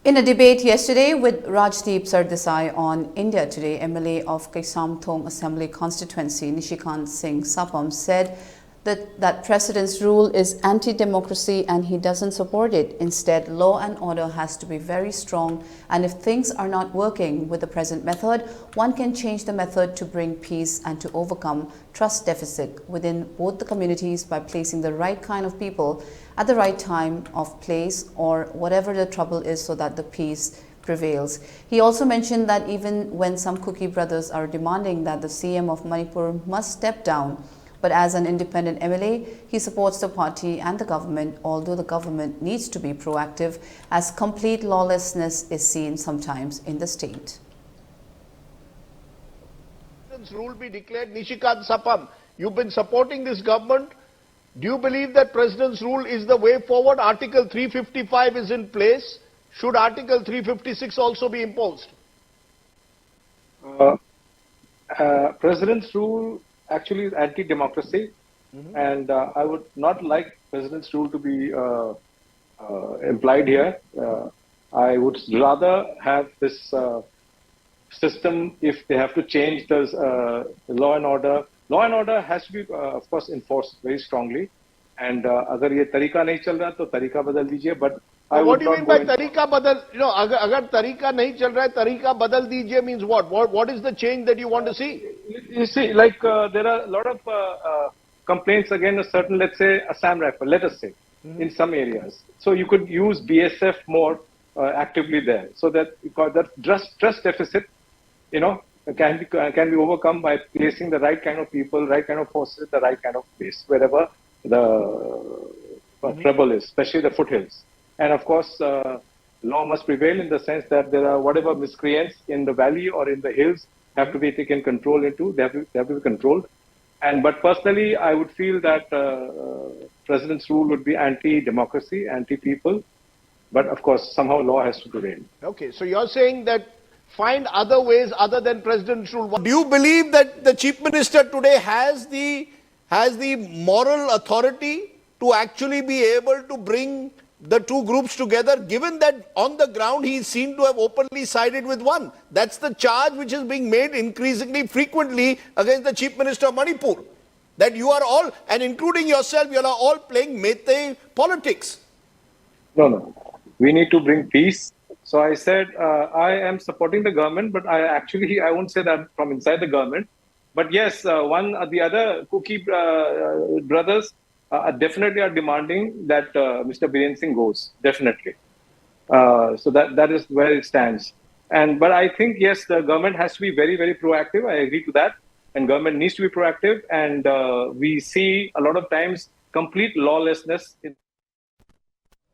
In a debate yesterday with Rajdeep Sardesai on India Today, MLA of Kaisamthong Assembly Constituency Nishikant Singh Sapam said that President's rule is anti-democracy and he doesn't support it. Instead, law and order has to be very strong, and if things are not working with the present method, one can change the method to bring peace and to overcome trust deficit within both the communities by placing the right kind of people at the right time of place or whatever the trouble is so that the peace prevails. He also mentioned that even when some Cookie brothers are demanding that the CM of Manipur must step down, but as an independent MLA, he supports the party and the government, although the government needs to be proactive as complete lawlessness is seen sometimes in the state. Rule be declared. Nishikant Sapam, you've been supporting this government. Do you believe that President's rule is the way forward? Article 355 is in place. Should Article 356 also be imposed? President's rule actually is anti-democracy, and I would not like President's rule to be implied here. I would rather have this system if they have to change the law and order. Law and order has to be, of course, enforced very strongly. And अगर ये तरीका नहीं चल रहा तो तरीका बदल दीजिए. But what do you mean by तरीका बदल? You know, अगर तरीका नहीं चल रहा है, तरीका बदल दीजिए means what? What is the change that you want to see? You see, like there are a lot of complaints against a certain, let's say, Assam rifle, let us say, in some areas. So you could use BSF more actively there, so that trust deficit, you know, can be overcome by placing the right kind of people, right kind of forces, the right kind of place wherever the trouble is, especially the foothills. And of course, law must prevail in the sense that there are whatever miscreants in the valley or in the hills have to be taken control into. They have to be controlled. But personally, I would feel that President's rule would be anti-democracy, anti-people. But of course, somehow law has to prevail. Okay, so you're saying that find other ways other than President's rule. Do you believe that the Chief Minister today has the moral authority to actually be able to bring the two groups together, given that on the ground he is seen to have openly sided with one? That's the charge which is being made increasingly frequently against the Chief Minister of Manipur. That you are all, and including yourself, you are all playing Mete politics. No. We need to bring peace. So I said, I am supporting the government, but I won't say that from inside the government. But yes, the other Cookie brothers definitely are demanding that Mr. Biren Singh goes, definitely. So that is where it stands. But I think, yes, the government has to be very, very proactive. I agree to that. And government needs to be proactive. And we see a lot of times complete lawlessness in